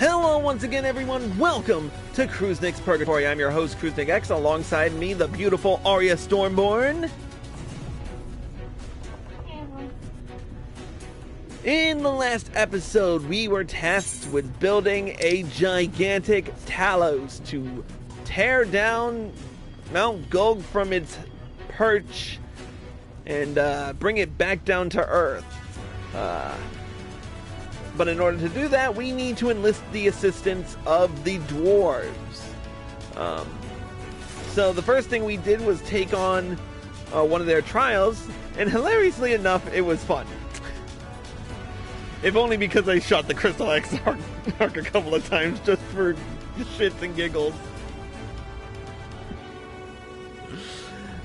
Hello once again, everyone. Welcome to Cruisnick's Purgatory. I'm your host, Cruisnick X. Alongside me, the beautiful Arya Stormborn. In the last episode, we were tasked with building a gigantic Talos to tear down Mount Gulg from its perch and bring it back down to Earth. But in order to do that, we need to enlist the assistance of the dwarves. So the first thing we did was take on one of their trials, and hilariously enough, it was fun. If only because I shot the Crystal Exarch a couple of times just for shits and giggles.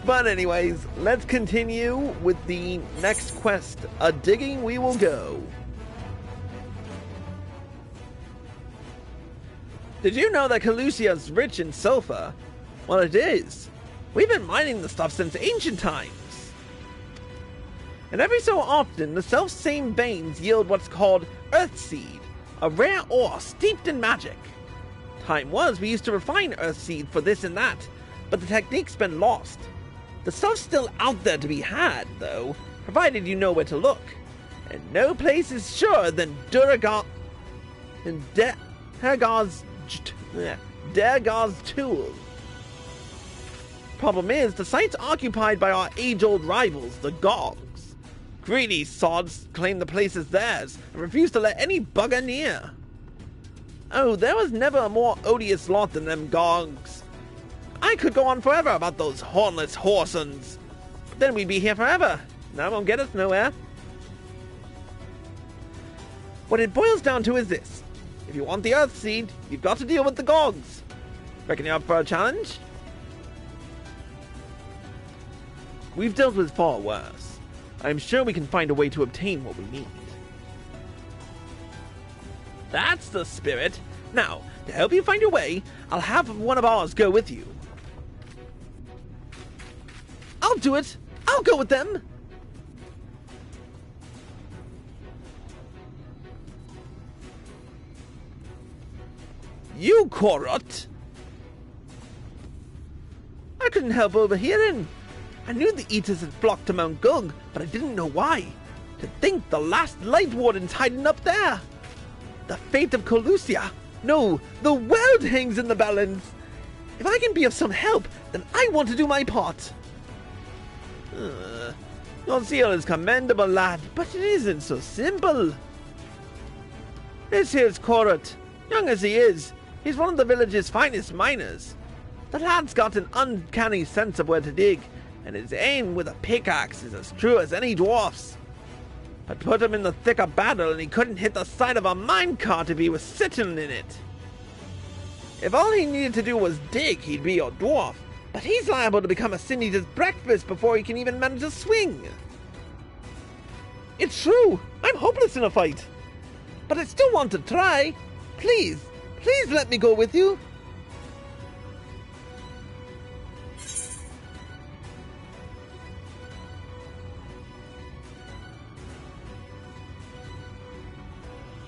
But anyways, let's continue with the next quest. A digging we will go. Did you know that Calusia's rich in sulfur? Well, it is. We've been mining the stuff since ancient times. And every so often, the self-same veins yield what's called Earthseed, a rare ore steeped in magic. Time was, we used to refine Earthseed for this and that, but the technique's been lost. The stuff's still out there to be had, though, provided you know where to look. And no place is surer than Durgar's tool. Problem is, the site's occupied by our age-old rivals, the Gogs. Greedy sods claim the place is theirs and refuse to let any bugger near. Oh, there was never a more odious lot than them Gogs. I could go on forever about those hornless whoresons, but then we'd be here forever. That won't get us nowhere. What it boils down to is this. If you want the Earthseed, you've got to deal with the Gogs. Reckon you're up for a challenge? We've dealt with far worse. I'm sure we can find a way to obtain what we need. That's the spirit. Now, to help you find your way, I'll have one of ours go with you. I'll do it. I'll go with them. You, Korot! I couldn't help overhearing. I knew the Eaters had flocked to Mount Gulg, but I didn't know why. To think the last Light Warden's hiding up there. The fate of Calusia. No, the world hangs in the balance. If I can be of some help, then I want to do my part. Your zeal is commendable, lad, but it isn't so simple. This here's Korot. Young as he is, he's one of the village's finest miners. The lad's got an uncanny sense of where to dig, and his aim with a pickaxe is as true as any dwarf's. I'd put him in the thick of battle and he couldn't hit the side of a minecart if he was sitting in it. If all he needed to do was dig, he'd be your dwarf, but he's liable to become a Sin Eater's breakfast before he can even manage to swing. It's true, I'm hopeless in a fight, but I still want to try. Please let me go with you.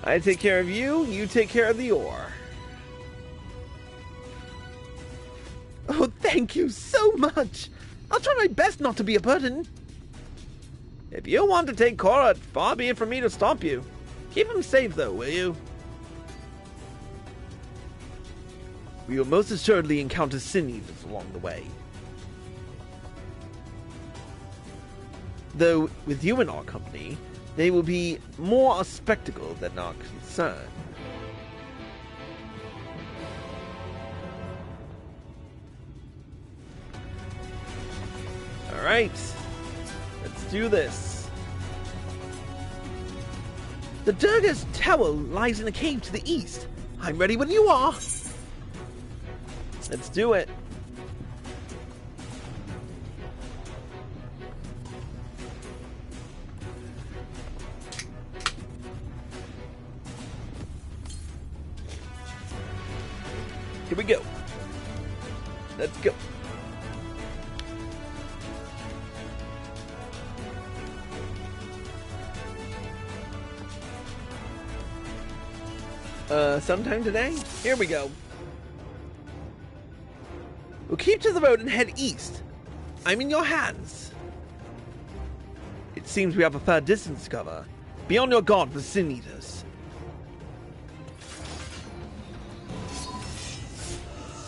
I take care of you, you take care of the ore. Oh, thank you so much. I'll try my best not to be a burden. If you want to take Korot, far be it from me to stop you. Keep him safe, though, will you? We will most assuredly encounter Sin Eaters along the way. Though, with you in our company, they will be more a spectacle than our concern. Alright, let's do this. The Durgar's tower lies in a cave to the east. I'm ready when you are. Let's do it. Here we go. Let's go. Sometime today? Here we go. We'll keep to the road and head east. I'm in your hands. It seems we have a fair distance to cover. Be on your guard for sin eaters.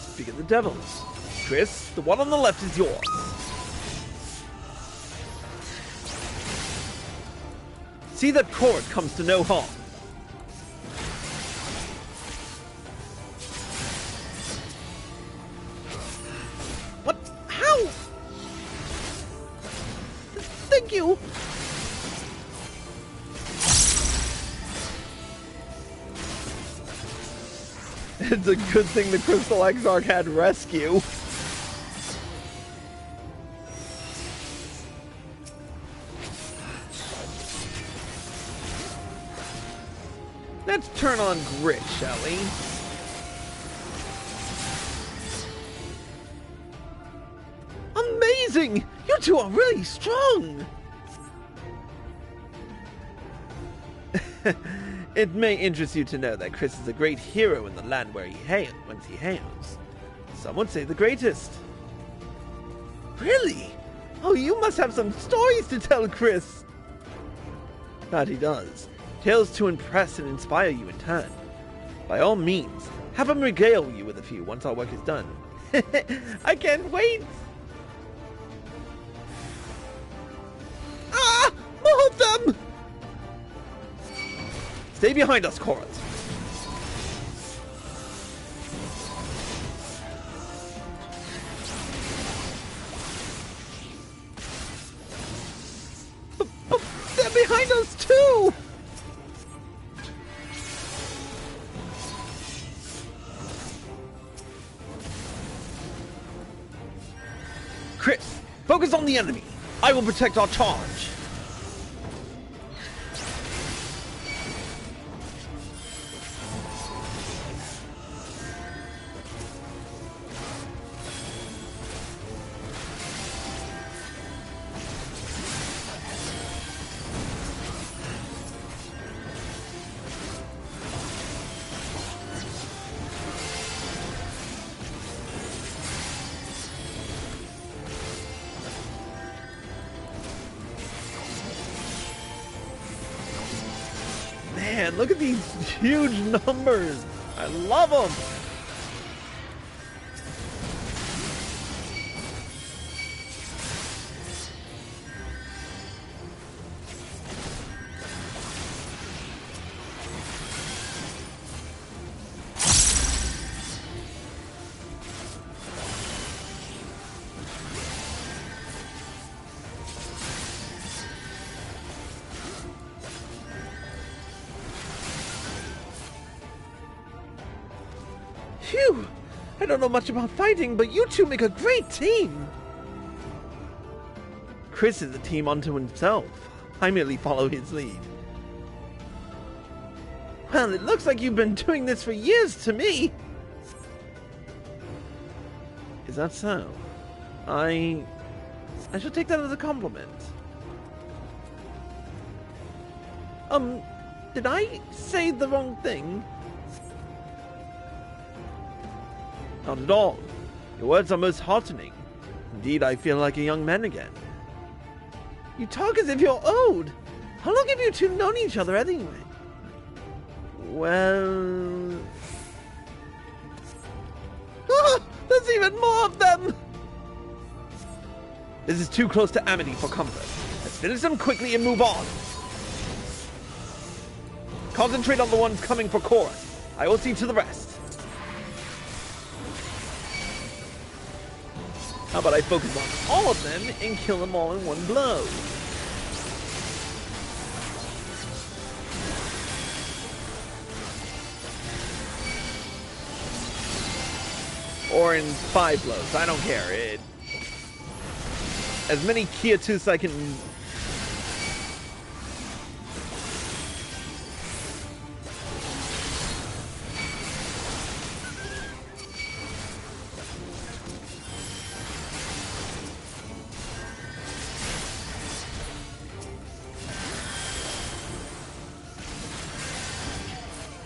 Speak of the devils. Chris, the one on the left is yours. See that Court comes to no harm. What? How? Thank you. It's a good thing the Crystal Exarch had rescue. Let's turn on grit, shall we? Amazing! You two are really strong! It may interest you to know that Chris is a great hero in the land where whence he hails. Some would say the greatest. Really? Oh, you must have some stories to tell, Chris! That he does. Tales to impress and inspire you in turn. By all means, have him regale you with a few once our work is done. I can't wait! Ah! More of them! Stay behind us, Corat. They're behind us too! Chris, focus on the enemy. I will protect our charge. Man, look at these huge numbers. I love them. Phew! I don't know much about fighting, but you two make a great team! Chris is a team unto himself. I merely follow his lead. Well, it looks like you've been doing this for years to me! Is that so? I shall take that as a compliment. Did I say the wrong thing? Not at all. Your words are most heartening. Indeed, I feel like a young man again. You talk as if you're old. How long have you two known each other anyway? Well... Ah! There's even more of them! This is too close to Amity for comfort. Let's finish them quickly and move on. Concentrate on the ones coming for Chorus. I will see to the rest. How about I focus on all of them and kill them all in one blow? Or in 5 blows, I don't care. As many Kiatus I can...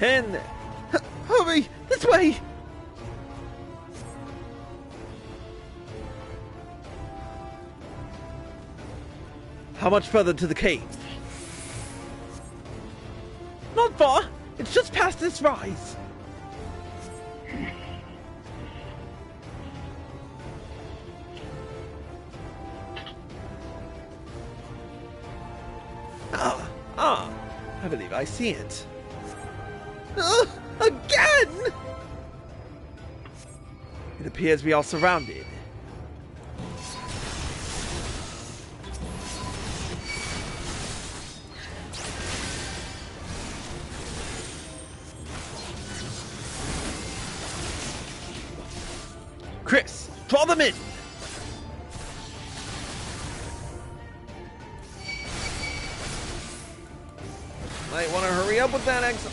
And This way! How much further to the cave? Not far. It's just past this rise. I believe I see it. Again! It appears we are surrounded. Chris, draw them in! Might want to hurry up with that exile.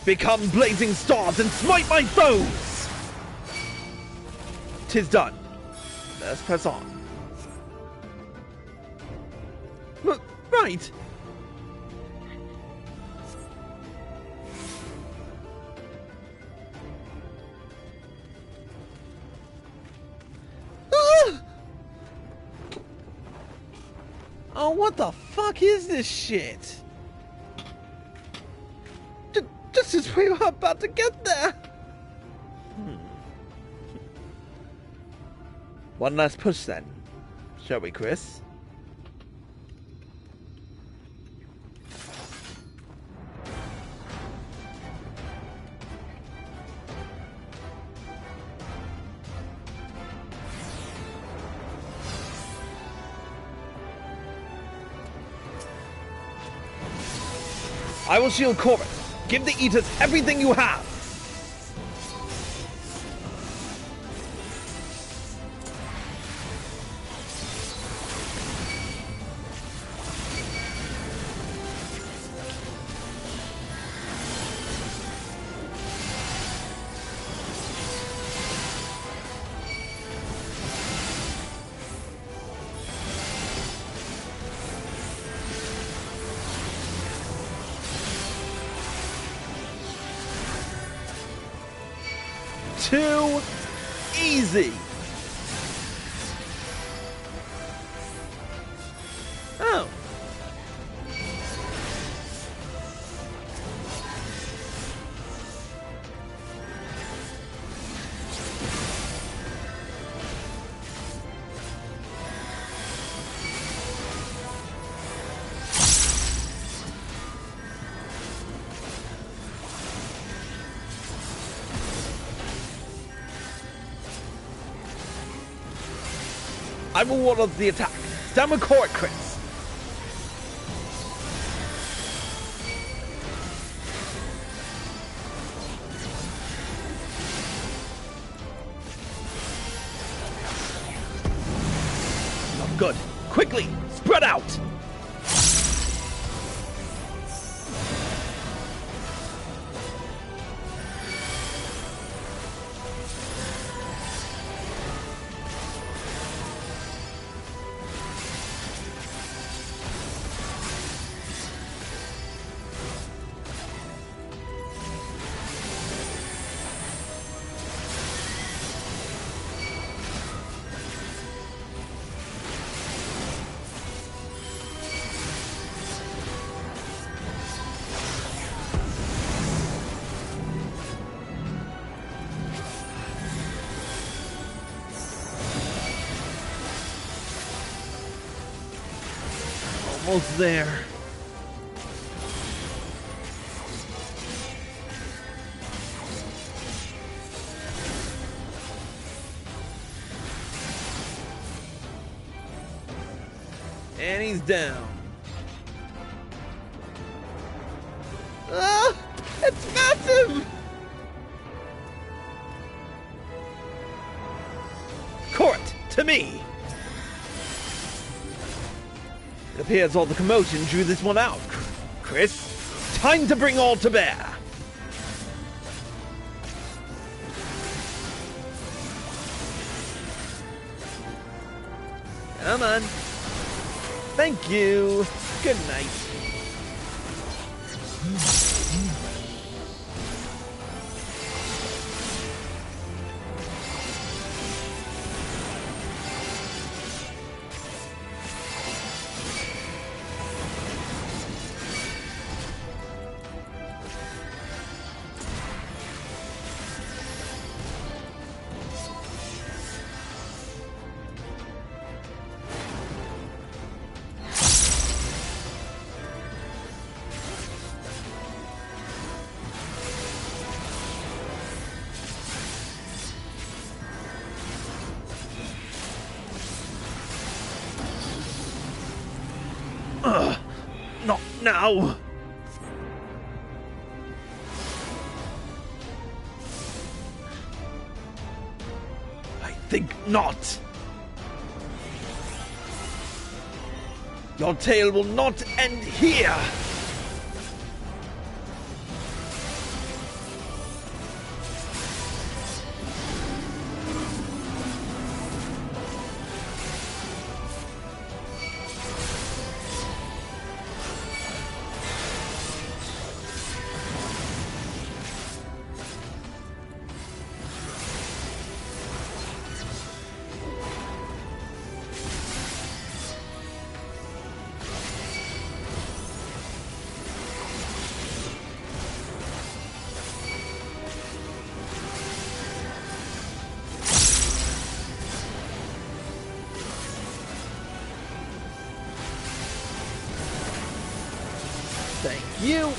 Become blazing stars and smite my foes! 'Tis done. Let's press on. Look, right! Oh, what the fuck is this shit? Just as we were about to get there. One last push then. Shall we, Chris? I will shield Corbett. Give the Eaters everything you have! Too easy. Oh. I will ward off the attack. Stand with Court, Chris. Not good. Quickly, spread out. Almost there. And he's down. Ah! It's massive! Court, to me! It appears all the commotion drew this one out. Chris, time to bring all to bear. Come on. Thank you. Good night. now! I think not! Your tale will not end here! Thank you.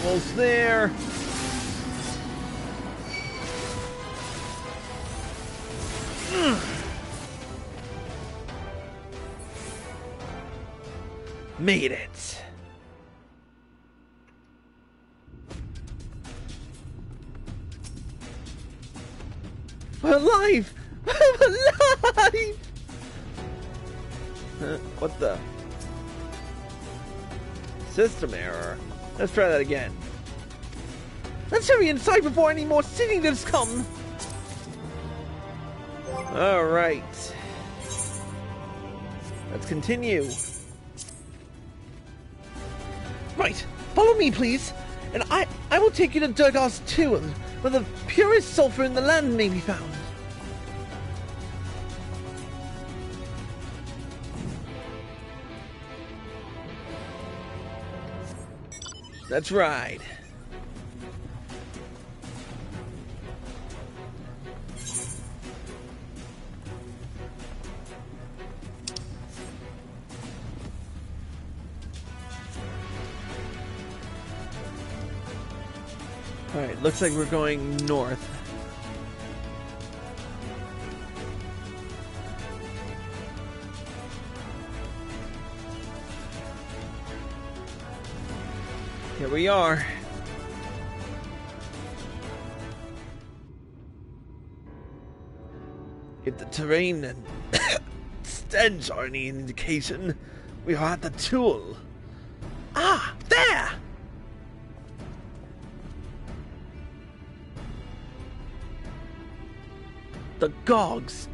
Almost there. Made it. We're alive! We're alive! What the? System error. Let's try that again. Let's hurry inside before any more city natives come! Alright. Let's continue. Right, follow me please, and I will take you to Durgar's tomb, where the purest sulfur in the land may be found. That's right. Alright, looks like we're going north. Here we are. If the terrain and stench are any indication, we are at the tool. Ah, there! The Gogs,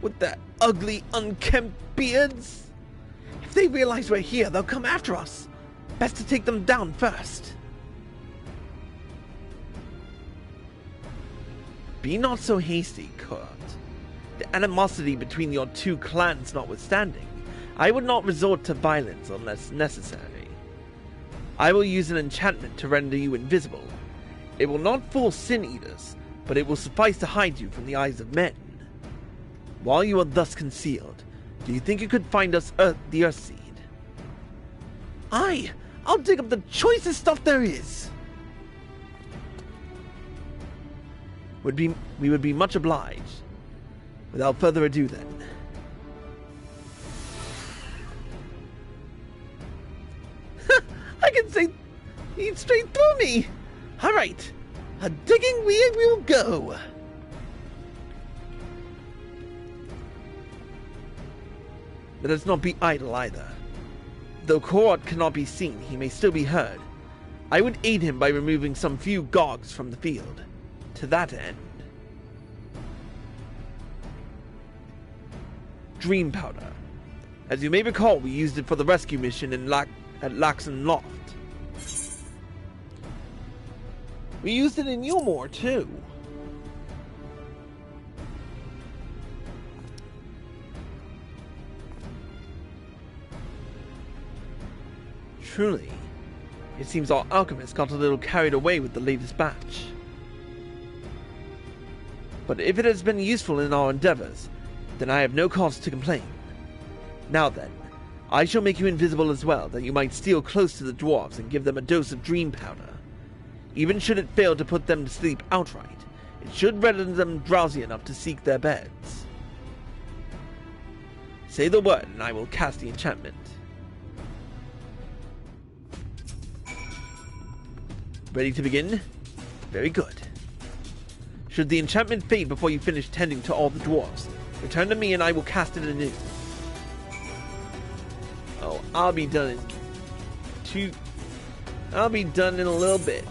with their ugly, unkempt beards. If they realize we're here, they'll come after us. Best to take them down first. Be not so hasty, Kurt. The animosity between your two clans notwithstanding, I would not resort to violence unless necessary. I will use an enchantment to render you invisible. It will not fool Sin Eaters, but it will suffice to hide you from the eyes of men. While you are thus concealed, do you think you could find us the Earthseed? Aye! I'll dig up the choicest stuff there is! We would be much obliged. Without further ado then. I can say eat straight through me! Alright, a digging we will go! Let us not be idle either. Though Korot cannot be seen, he may still be heard. I would aid him by removing some few Gogs from the field. To that end. Dream Powder. As you may recall, we used it for the rescue mission at Laxon Loft. We used it in Yulmore, too. Truly, it seems our alchemists got a little carried away with the latest batch. But if it has been useful in our endeavors, then I have no cause to complain. Now then, I shall make you invisible as well, that you might steal close to the dwarves and give them a dose of dream powder. Even should it fail to put them to sleep outright, it should render them drowsy enough to seek their beds. Say the word, and I will cast the enchantment. Ready to begin? Very good. Should the enchantment fade before you finish tending to all the dwarves, return to me and I will cast it anew. Oh, I'll be done in a little bit.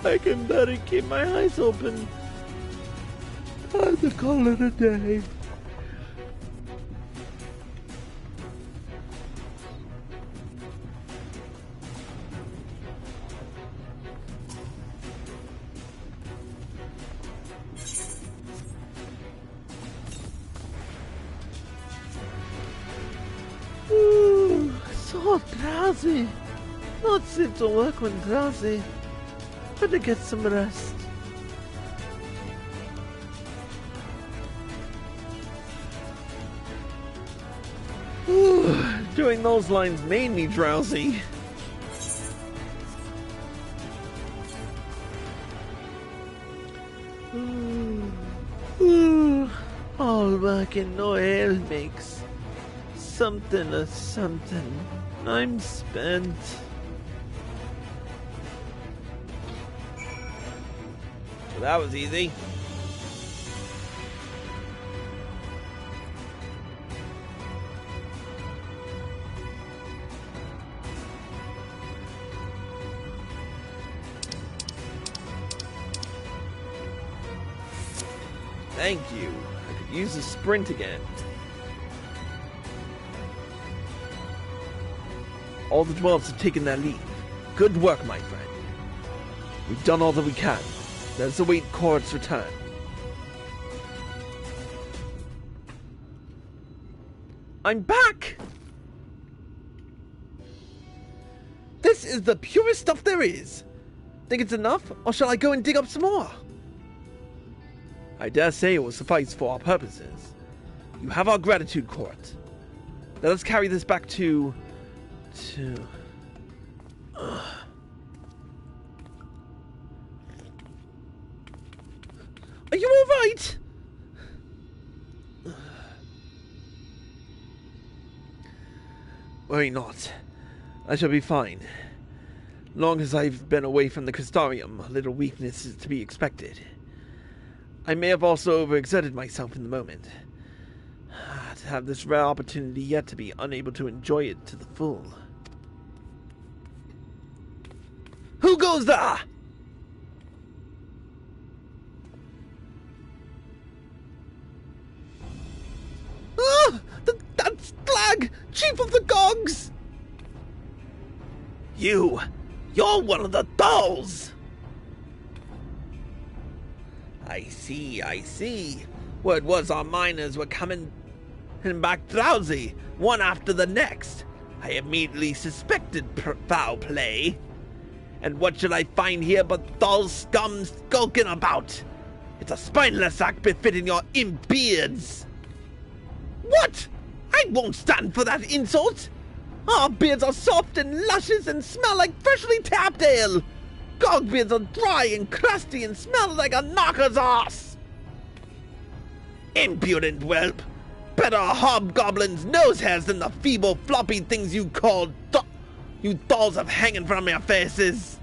I can barely keep my eyes open. I have to call it a day. Ooh, so drowsy. Not safe to work when drowsy. Better get some rest. Ooh, doing those lines made me drowsy. Ooh, all work and no ale makes something or something. I'm spent. So that was easy. Thank you. I could use a sprint again. All the dwarves have taken their leave. Good work, my friend. We've done all that we can. Let us await Korot's return. I'm back! This is the purest stuff there is. Think it's enough, or shall I go and dig up some more? I dare say it will suffice for our purposes. You have our gratitude, Korot. Let us carry this back to... Are you all right? Worry not. I shall be fine. Long as I've been away from the Crystarium, a little weakness is to be expected. I may have also overexerted myself in the moment. To have this rare opportunity yet to be unable to enjoy it to the full. Who goes there? Ah! That's Slag, Chief of the Gogs! You're one of the dolls! I see. Word was our miners were coming back drowsy, one after the next. I immediately suspected foul play. And what should I find here but doll scum skulking about? It's a spineless act befitting your imp beards. What? I won't stand for that insult. Our beards are soft and luscious and smell like freshly tapped ale. Gog beards are dry and crusty and smell like a knocker's ass. Impudent whelp. Better hobgoblins' nose hairs than the feeble floppy things you call you dolls have hanging from your faces.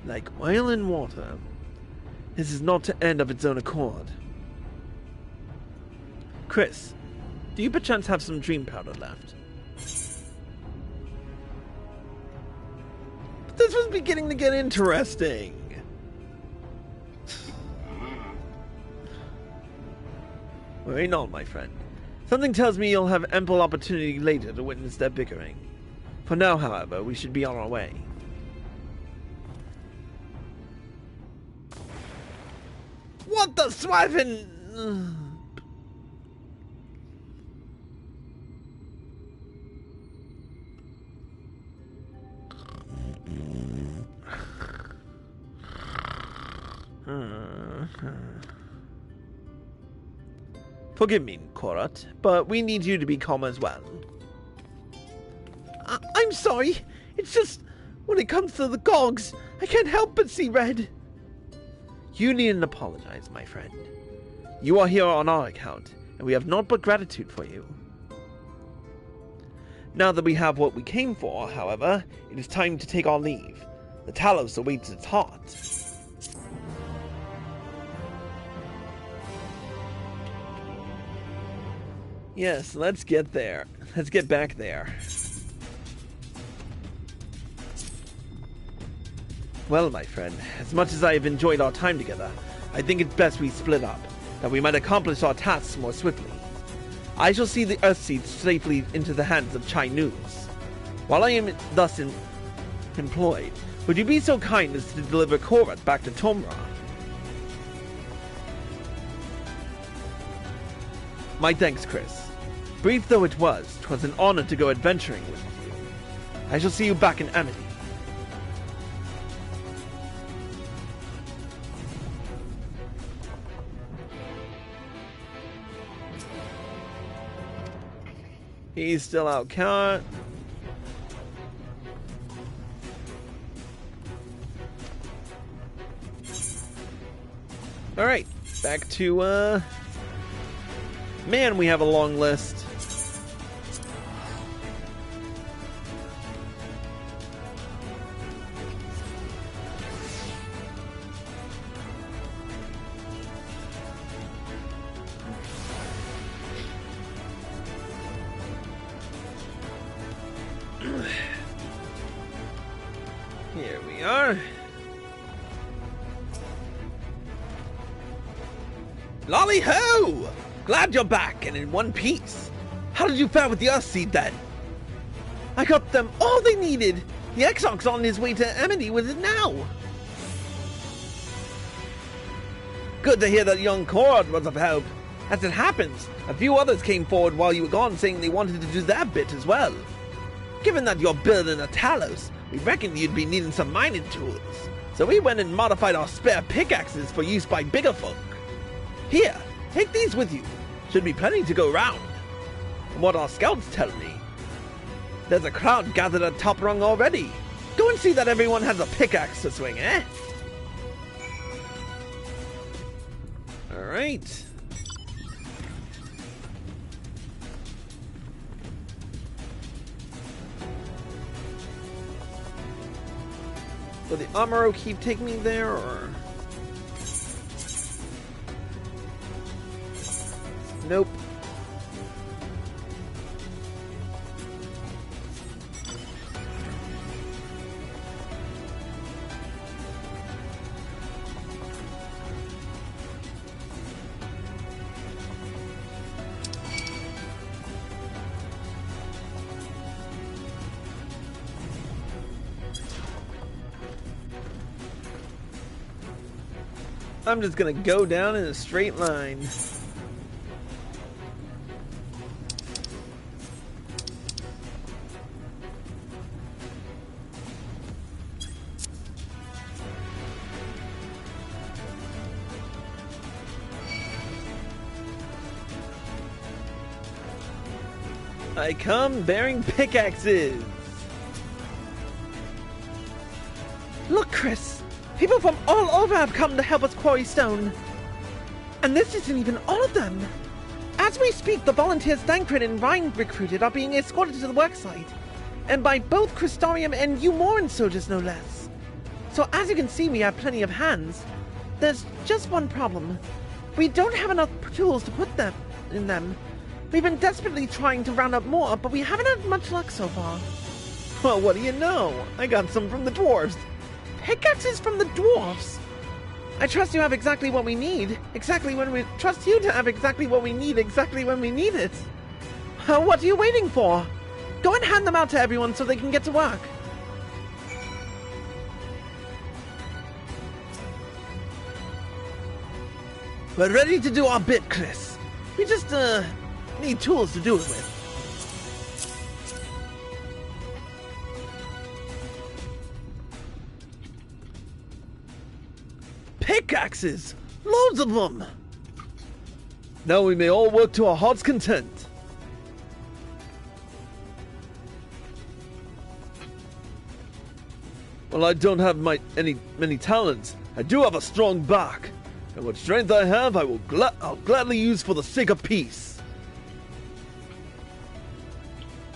Like oil in water, this is not to end of its own accord. Chris, do you perchance have some dream powder left? This was beginning to get interesting. Worry not, my friend. Something tells me you'll have ample opportunity later to witness their bickering. For now, however, we should be on our way. What the swiving? Forgive me, Korat, but we need you to be calm as well. I'm sorry. It's just, when it comes to the gogs, I can't help but see red. You needn't apologize, my friend. You are here on our account, and we have naught but gratitude for you. Now that we have what we came for, however, it is time to take our leave. The Talos awaits its heart. Yes, let's get there. Let's get back there. Well, my friend, as much as I have enjoyed our time together, I think it's best we split up, that we might accomplish our tasks more swiftly. I shall see the Earthseed safely into the hands of Chai News. While I am thus employed, would you be so kind as to deliver Korat back to Tomra? My thanks, Chris. Brief though it was, 'twas an honor to go adventuring with you. I shall see you back in Amity. He's still out, cat. Alright, back to, man, we have a long list. Here we are. Lolly ho! Glad you're back and in one piece. How did you fare with the Earthseed then? I got them all they needed. The Exarch's on his way to Amity with it now. Good to hear that young Korat was of help. As it happens, a few others came forward while you were gone saying they wanted to do their bit as well. Given that you're building a Talos, we reckoned you'd be needing some mining tools. So we went and modified our spare pickaxes for use by bigger folk. Here, take these with you. Should be plenty to go round. From what our scouts tell me, there's a crowd gathered at Top Rung already. Go and see that everyone has a pickaxe to swing, eh? Alright. Will the Amaro keep taking me there, or...? Nope. I'm just gonna go down in a straight line. I come bearing pickaxes. Look, Chris. People from all over have come to help us quarry stone. And this isn't even all of them. As we speak, the volunteers Thancred and Rhine recruited are being escorted to the worksite. And by both Crystarium and Umoran soldiers, no less. So as you can see, we have plenty of hands. There's just one problem. We don't have enough tools to put them in them. We've been desperately trying to round up more, but we haven't had much luck so far. Well, what do you know? I got some from the dwarves. Pickaxes from the dwarves? I trust you have exactly what we need. Trust you to have exactly what we need exactly when we need it. What are you waiting for? Go and hand them out to everyone so they can get to work. We're ready to do our bit, Chris. We just, need tools to do it with. Pickaxes! Loads of them! Now we may all work to our heart's content. Well, I don't have many talents. I do have a strong back. And what strength I have, I'll gladly use for the sake of peace.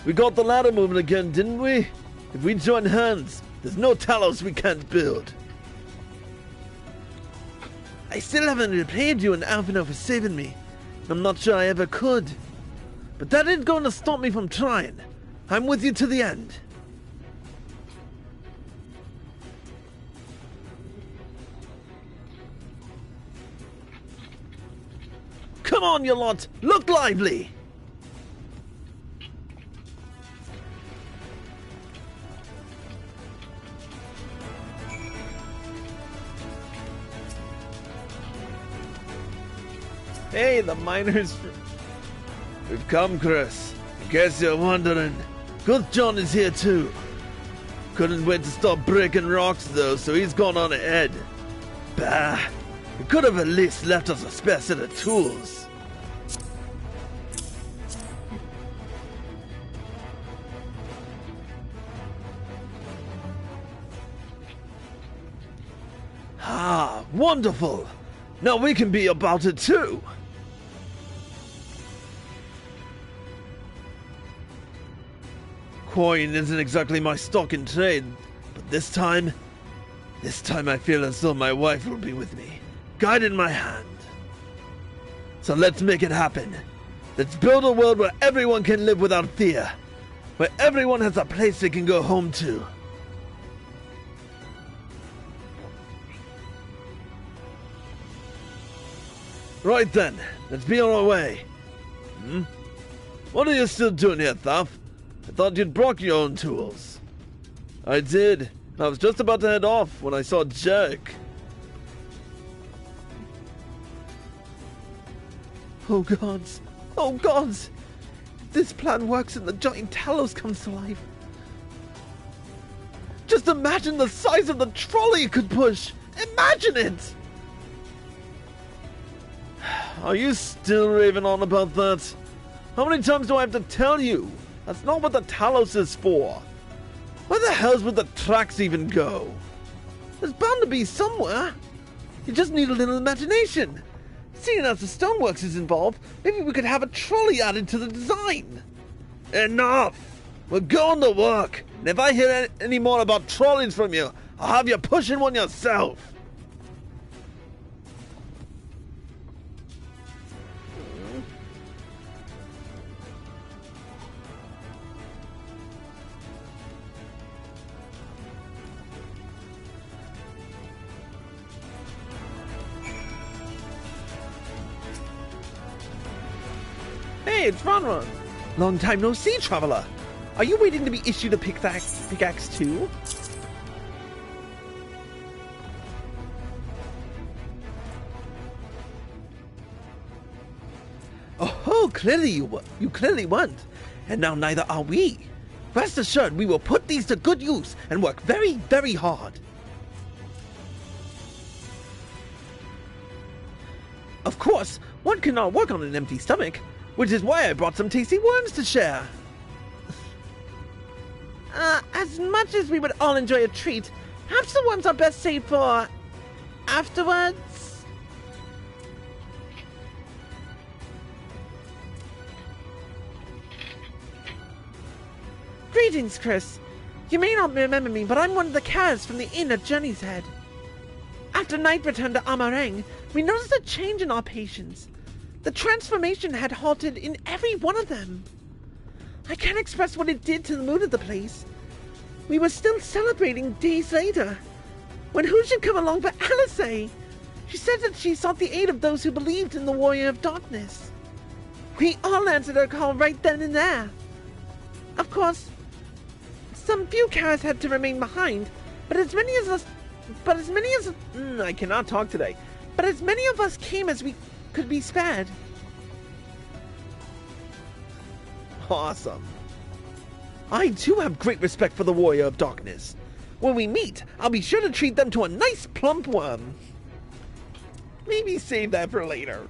We got the ladder moving again, didn't we? If we join hands, there's no Talos we can't build. I still haven't repaid you an Alphino for saving me. I'm not sure I ever could. But that ain't going to stop me from trying. I'm with you to the end. Come on, you lot! Look lively! Hey, the miners! We've come, Chris. In case you're wondering, Good John is here too. Couldn't wait to stop breaking rocks though, so he's gone on ahead. Bah! He could have at least left us a spare set of tools. Ah, wonderful! Now we can be about it too! Quarrying isn't exactly my stock in trade, but this time I feel as though my wife will be with me, guiding my hand. So let's make it happen. Let's build a world where everyone can live without fear, where everyone has a place they can go home to. Right then, let's be on our way. What are you still doing here, Thuff? I thought you'd brought your own tools. I did. I was just about to head off when I saw Jack. Oh gods. Oh gods. If this plan works and the giant Talos comes to life. Just imagine the size of the trolley it could push. Imagine it! Are you still raving on about that? How many times do I have to tell you? That's not what the Talos is for. Where the hell's would the tracks even go? There's bound to be somewhere. You just need a little imagination. Seeing as the stoneworks is involved, maybe we could have a trolley added to the design. Enough! We're going to work. And if I hear any more about trolleys from you, I'll have you pushing one yourself. Hey, it's Ron. Long time no see, traveler. Are you waiting to be issued a pickaxe too? Oh, clearly you clearly weren't. And now neither are we. Rest assured, we will put these to good use and work very, very hard. Of course, one cannot work on an empty stomach, which is why I brought some tasty worms to share. As much as we would all enjoy a treat, perhaps the worms are best saved for afterwards. Greetings, Chris. You may not remember me, but I'm one of the carers from the inn at Journey's Head. After night return to Amarang, we noticed a change in our patients. The transformation had halted in every one of them. I can't express what it did to the mood of the place. We were still celebrating days later, when who should come along but Alice? She said that she sought the aid of those who believed in the Warrior of Darkness. We all answered her call right then and there. Of course, some few cars had to remain behind, but as many of us came as we could be spared. Awesome. I too have great respect for the Warrior of Darkness. When we meet, I'll be sure to treat them to a nice plump one. Maybe save that for later.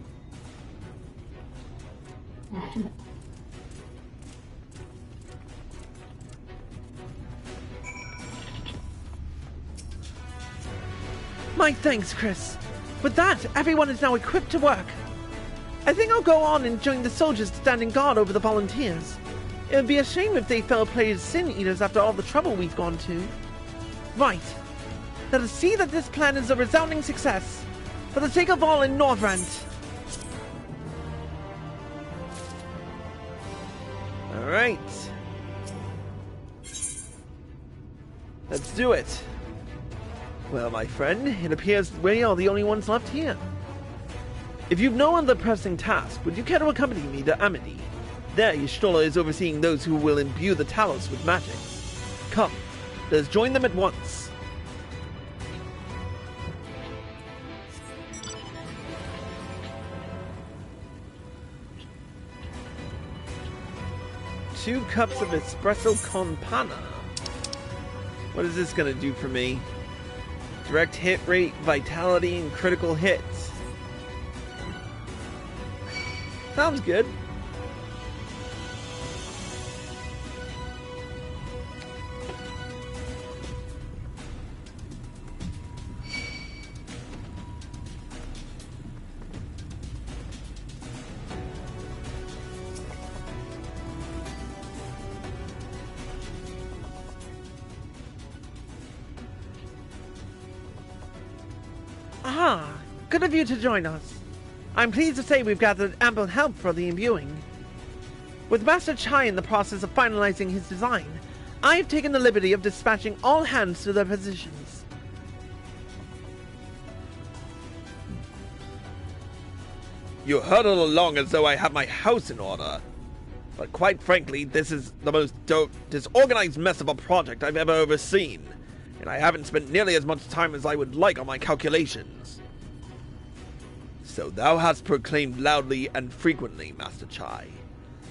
My thanks, Chris. With that, everyone is now equipped to work. I think I'll go on and join the soldiers standing guard over the volunteers. It would be a shame if they fell prey to sin eaters after all the trouble we've gone to. Right. Let us see that this plan is a resounding success, for the sake of all in Northrend. Alright. Let's do it. Well, my friend, it appears we are the only ones left here. If you've no other pressing task, would you care to accompany me to Amity? There, Y'shtola is overseeing those who will imbue the Talos with magic. Come, let us join them at once. Two cups of espresso con panna. What is this going to do for me? Direct hit rate, vitality, and critical hits. Sounds good. Aha! Good of you to join us. I'm pleased to say we've gathered ample help for the imbuing. With Master Chai in the process of finalizing his design, I've taken the liberty of dispatching all hands to their positions. You hurtle along as though I have my house in order. But quite frankly, this is the most disorganized mess of a project I've ever overseen, and I haven't spent nearly as much time as I would like on my calculations. So thou hast proclaimed loudly and frequently, Master Chai.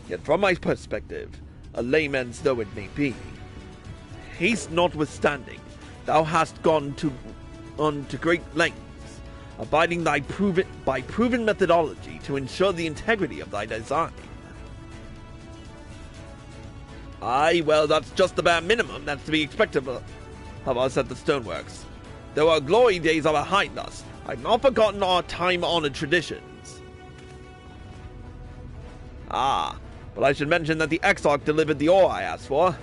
Yet from my perspective, a layman's though it may be, haste notwithstanding, thou hast gone on to great lengths, abiding by proven methodology to ensure the integrity of thy design. Aye, well, that's just the bare minimum that's to be expected of us at the Stoneworks. Though our glory days are behind us, I've not forgotten our time-honored traditions. Ah, but I should mention that the Exarch delivered the ore I asked for.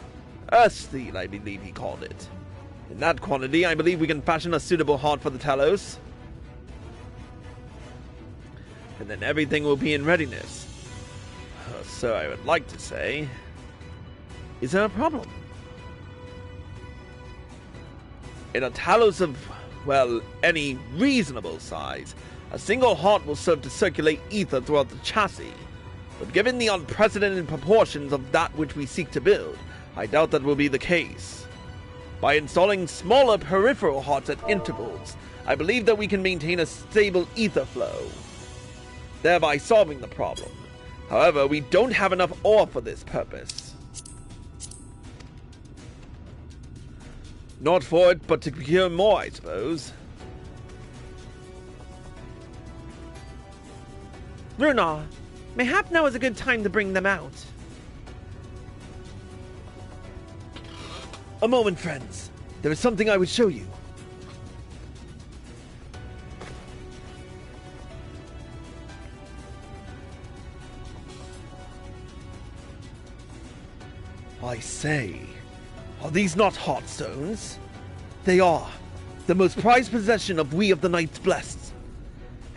Earth steel, I believe he called it. In that quantity, I believe we can fashion a suitable heart for the Talos. And then everything will be in readiness. So I would like to say... Is there a problem? In a Talos of, well, any reasonable size, a single heart will serve to circulate ether throughout the chassis. But given the unprecedented proportions of that which we seek to build, I doubt that will be the case. By installing smaller peripheral hearts at intervals, I believe that we can maintain a stable ether flow, thereby solving the problem. However, we don't have enough ore for this purpose. Not for it, but to procure more, I suppose. Runar, mayhap now is a good time to bring them out. A moment, friends. There is something I would show you. I say, are these not heartstones? They are, the most prized possession of we of the Knights Blessed.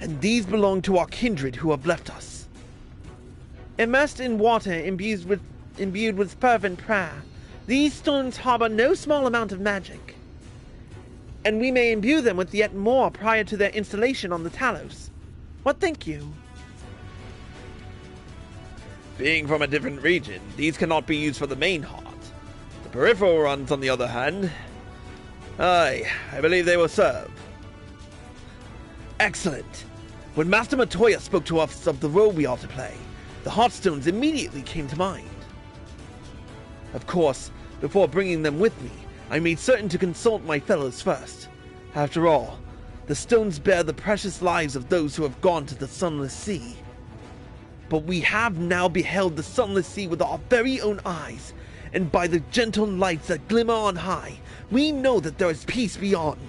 And these belong to our kindred who have left us. Immersed in water, imbued with fervent prayer, these stones harbor no small amount of magic. And we may imbue them with yet more prior to their installation on the Talos. What think you? Being from a different region, these cannot be used for the main heart. The peripheral ones, on the other hand, I believe they will serve. Excellent. When Master Matoya spoke to us of the role we are to play, the Heartstones immediately came to mind. Of course, before bringing them with me, I made certain to consult my fellows first. After all, the stones bear the precious lives of those who have gone to the Sunless Sea. But we have now beheld the Sunless Sea with our very own eyes, and by the gentle lights that glimmer on high, we know that there is peace beyond.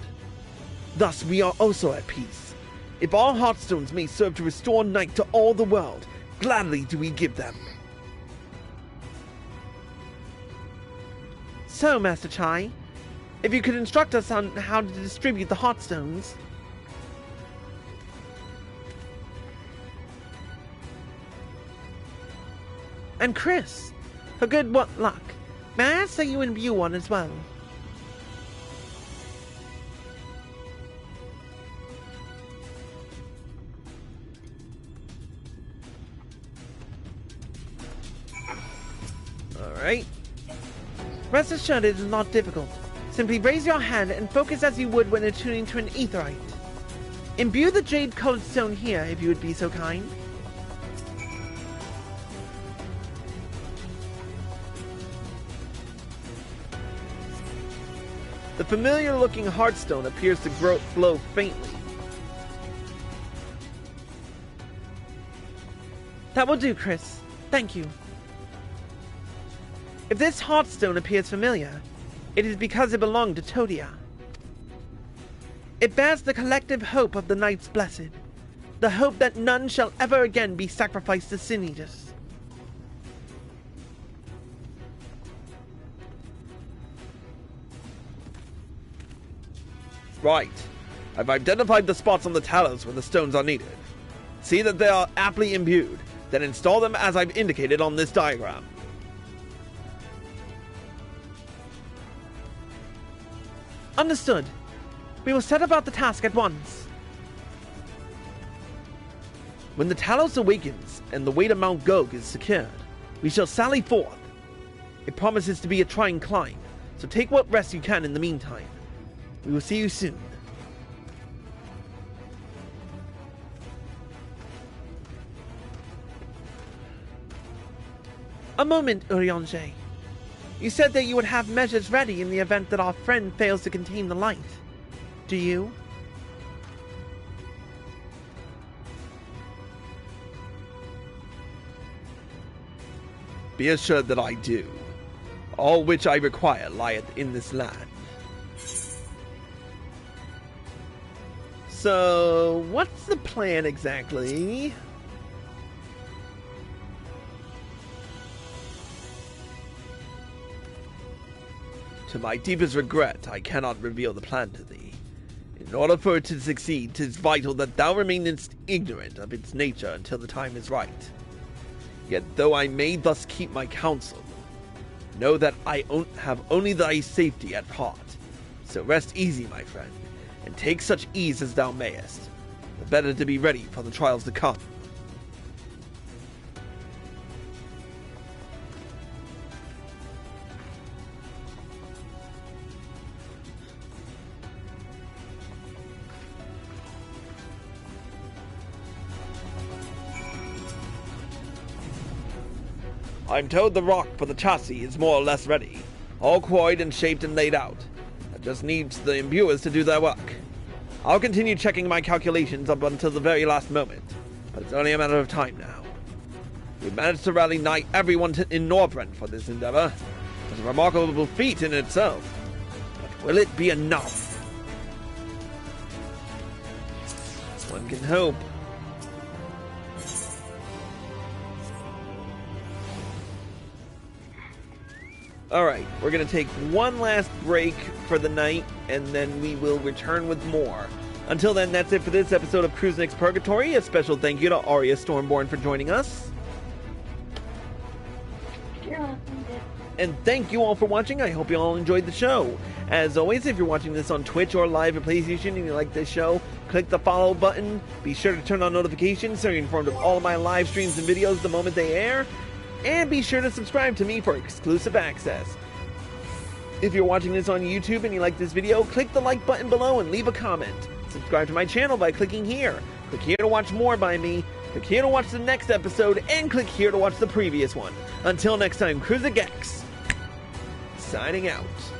Thus we are also at peace. If our Heartstones may serve to restore night to all the world, gladly do we give them. So, Master Chai, if you could instruct us on how to distribute the Heartstones. And Chris, for good luck, may I ask that you imbue one as well? Alright. Rest assured it is not difficult. Simply raise your hand and focus as you would when attuning to an aetherite. Imbue the jade-colored stone here, if you would be so kind. The familiar-looking heartstone appears to glow faintly. That will do, Chris. Thank you. If this heartstone appears familiar, it is because it belonged to Todia. It bears the collective hope of the Knights Blessed, the hope that none shall ever again be sacrificed to Sin Eaters. Right. I've identified the spots on the Talos where the stones are needed. See that they are aptly imbued, then install them as I've indicated on this diagram. Understood. We will set about the task at once. When the Talos awakens and the way to Mount Gog is secured, we shall sally forth. It promises to be a trying climb, so take what rest you can in the meantime. We will see you soon. A moment, Urianger. You said that you would have measures ready in the event that our friend fails to contain the light. Do you? Be assured that I do. All which I require lieth in this land. So, what's the plan exactly? To my deepest regret, I cannot reveal the plan to thee. In order for it to succeed, 'tis vital that thou remainest ignorant of its nature until the time is right. Yet though I may thus keep my counsel, know that I have only thy safety at heart. So rest easy, my friend, and take such ease as thou mayest, the better to be ready for the trials to come. I'm told the rock for the chassis is more or less ready, all quarried and shaped and laid out. It just needs the imbuers to do their work. I'll continue checking my calculations up until the very last moment, but it's only a matter of time now. We've managed to rally nigh everyone in Northrend for this endeavor. It's a remarkable feat in itself. But will it be enough? One can hope. Alright, we're going to take one last break for the night, and then we will return with more. Until then, that's it for this episode of Cruise Nick's Purgatory. A special thank you to Arya Stormborn for joining us. You're welcome, dude. And thank you all for watching. I hope you all enjoyed the show. As always, if you're watching this on Twitch or live at PlayStation and you like this show, click the follow button. Be sure to turn on notifications so you're informed of all of my live streams and videos the moment they air. And be sure to subscribe to me for exclusive access. If you're watching this on YouTube and you like this video, click the like button below and leave a comment. Subscribe to my channel by clicking here. Click here to watch more by me. Click here to watch the next episode, and click here to watch the previous one. Until next time, Cruiser Gex, signing out.